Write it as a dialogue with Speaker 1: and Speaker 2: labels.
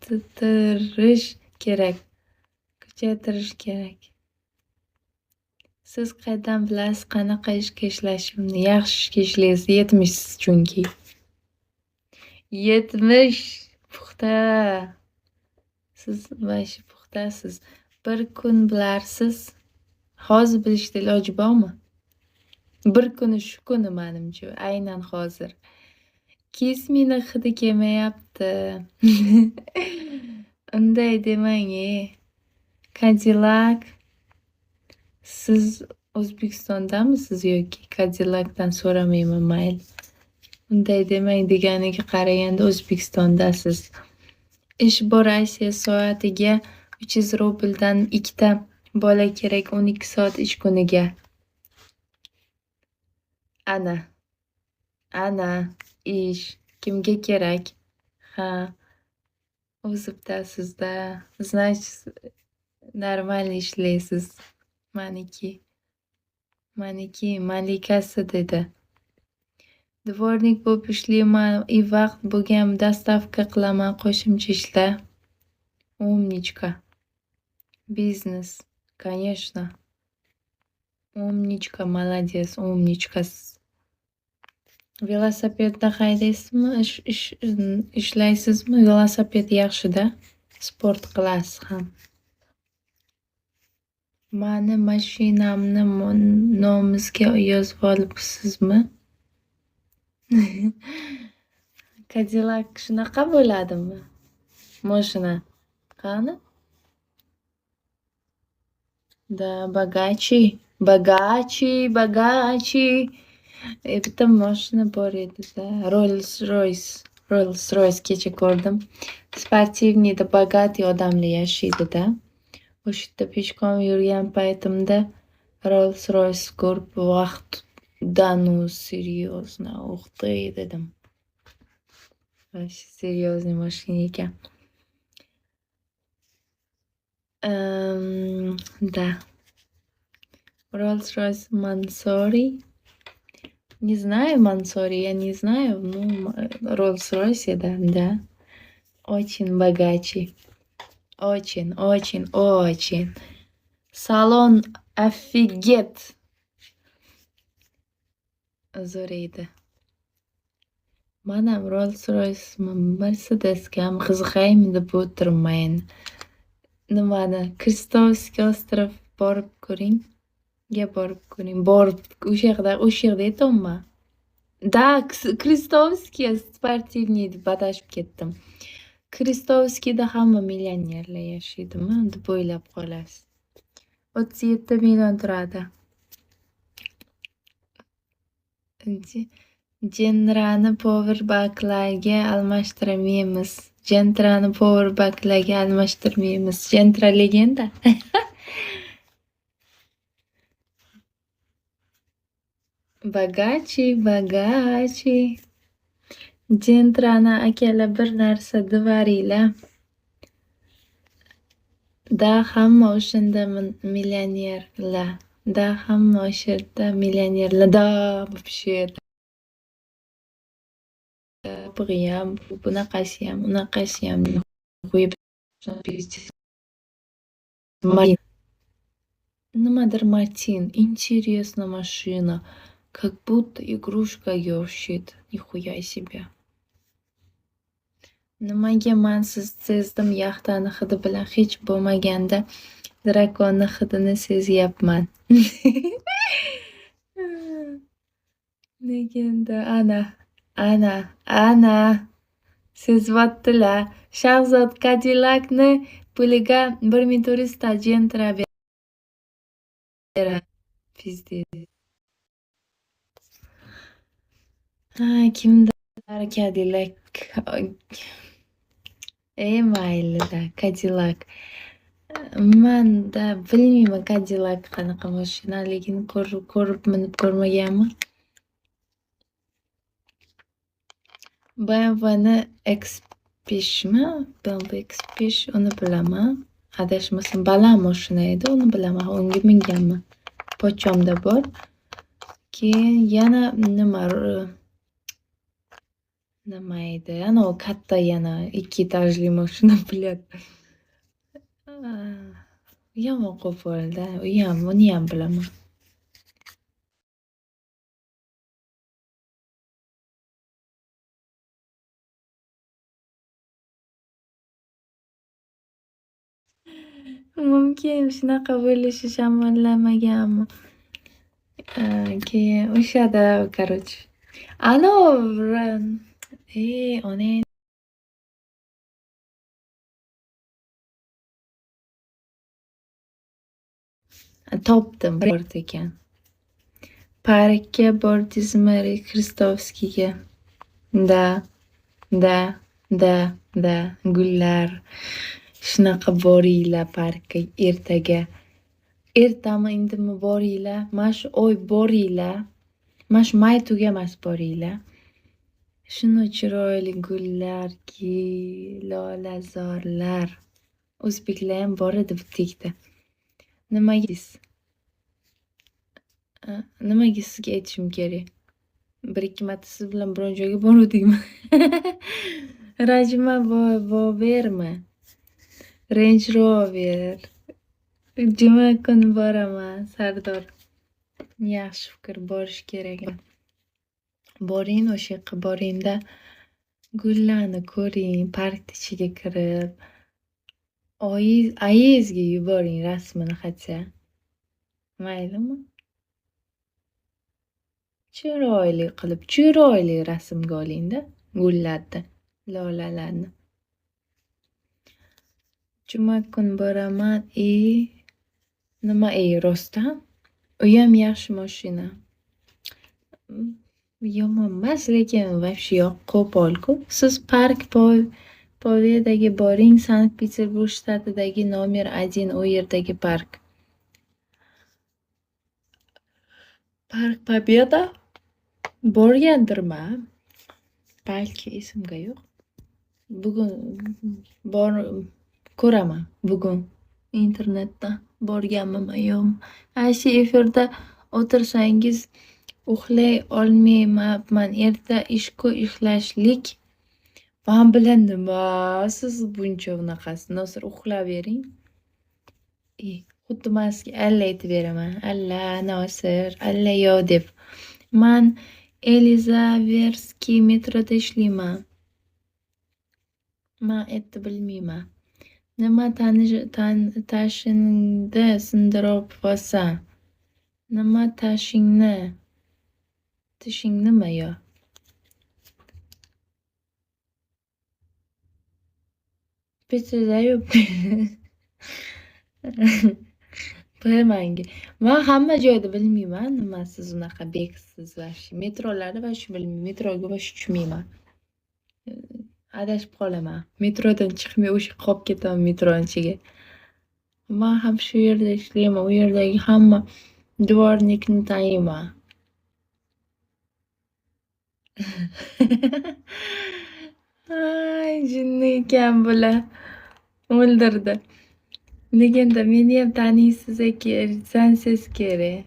Speaker 1: kuchaytirish kerak. Kuchaytirish kerak. Siz qayerdan bilasiz qanaqa ishga ishlashimni? Yaxshi ishga ishlaysiz, 70siz chunki. 70 puxta. Siz vosh puxtasiz. Bir kun bilarsiz. Hozir bilishda iloji bormi? Bir kuni shu kuni menimcha, aynan hozir. Kesmini hidi kelmayapti. Unday demang, Cadillac. Siz O'zbekistondamisiz yoki Cadillacdan so'ramayman, mayli. Unday demang deganiga qaraganda O'zbekistondasiz. Ish bor Asiya soatiga 300 rubldan 2 ta bola kerak 12 soat ish kuniga. Ana ish kimga kerak? Ha, o'zi bitasizda. Значит, нормально ishlaysiz. Maniki malikasi dedi. Dvornik bo'lib ishlayman, vaqt bo'lgan dostavka qilaman, qo'shimcha ishlar. Умничка. Biznes, конечно. Умничка, молодец, умничка. Velosipedda haydaysizmi? Ishlaysizmi? Velosiped yaxshi-da. Sport qilasiz ham. Mani mashinamni nomimizga yozib olibsizmi? Cadillac shunaqa bo'ladimi? Mashina. Qani? Da, bogachий. Bitta mashina bor edi-da. Rolls-Royce kecha ko'rdim. Sportivniyda bogatiy odamlar yashaydi-da. O'sha yerda peshkom yurgan paytimda Rolls-Royce ko'rib, vaqt да ну серьезно, ух ты, dedim. Вообще серьезный mashina ekan. Да. Rolls-Royce Mansory. Не знаю Mansory, я не знаю, ну, Rolls-Royce, да. Очень богачий. Очень. Salon офигеть. Zo'r edi. Manam Rolls-Royce Mercedesga ham qiziqaymi deb o'tirman. Nimani? Kristovskiy ostrov borib ko'ring. Borib o'sha yerda etonman. Da, Kristovskiy sportivniy deb adashib ketdim. Kristovskiyda hamma millionerlar yashaydimi deb o'ylab qolasiz. 37 million turadi. Gentrani powerbacklarga almashtirmaymiz. Gentra legenda. Bogachий. Gentrani akalar bir narsa devaringlar. Da hamma o'shanda millionerlar. Da вообще. Bug'iyam, bunaqasiyam, unaqasiyam qo'yib nimadir Martin, интересная машина, как будто игрушкаga o'xshaydi. Нихуя себе. Nimaga men siz sezdim yaxtani hidi bilan hech bo'lmaganda drakonni hidini sezyapman. Legenda ana sezyaptilar. Shahzod Cadillacni puliga 1400 ta Gentra beradi. Pizdez. Kimdir Cadillac. Maylida Cadillac. Manda bilmayman Cadillac qanaqa mashinaligini ko'rib minib ko'rmaganman. BMWni BMW X5 uni bilaman. Adashmasam baland mashina edi, uni bilaman. Unga minganman. Pochomda bor. Keyin yana nima Nima edi? Anavi katta yana 2 etajli mashina bilyapti. Yomon qo'polda. Uniyam bilaman. Mumkin shunaqa bo'lishi shamollamaganmi. Keyin o'shada короче. Onang topdim bor ekan. Parkka bordingizmi Kristovskiyga? Da, da, gullar. Shunaqa boringlar parkka ertaga. Ertami indimi boringlar. Mana shu oy boringlar. Mana shu may tugamas boringlar. Shuni chiroyli gullarki, lolazorlar. O'zbeklar ham bor edi butikda. Nimaga sizga aytishim kerak? 1-2 marta siz bilan biron joyga boruvdikmi? Rajma Vovermi? Range Rover. Juma kuni boraman, Sardor. Yaxshi fikr, borish kerak. Boring, o'sha yoqqa boringda gullarni ko'ring, parkni ichiga kirib. Oyingizga yuboring rasmini хотя. Maylimi? Chiroyli qilib, chiroyli rasmga olingda gullarni, lolalarni. Juma kuni boraman. Nima rostdan? Uyam yaxshi mashina. Yomon emas, lekin вообще qo'pol-ku. Siz park Povedagi boring, Sankt-Peterburg shtatidagi nomer 1 u yerdagi park. Park Победа borgandirman. Balki esimga yo'q. Bugun ko'raman bugun internetda borganmi yo'qmi. Shu efirda o'tirsangiz uxlay olmayapman. Erta ishku ishlashlik. Men bilan nima? Siz buncha unaqasi. Nosir uxlavering. Xuddi men sizga alla aytib beraman. Alla Nosir, alla yo deb. Men Elizaverskiy metroda ishlayman. Men etti bilmayman. Nima tashingni sindirib olsam? Nima tashingni? Tishing nima yo? Petrda yo'q. Bilmayman. Men hamma joyda bilmayman. Nima siz unaqa beksiz vashi. Metrolarda vashi bilmayman. Metroga vashi tushmayman. Adashib qolaman. Metrodan chiqmay o'sha qolib ketaman metroning ichiga. Men ham shu yerda ishlayman. U yerdagi hamma dvornikni taniyman. Jinni ekan bular. O'ldirdi. Legenda meni ham taniysiz kerak, sensiz kerak.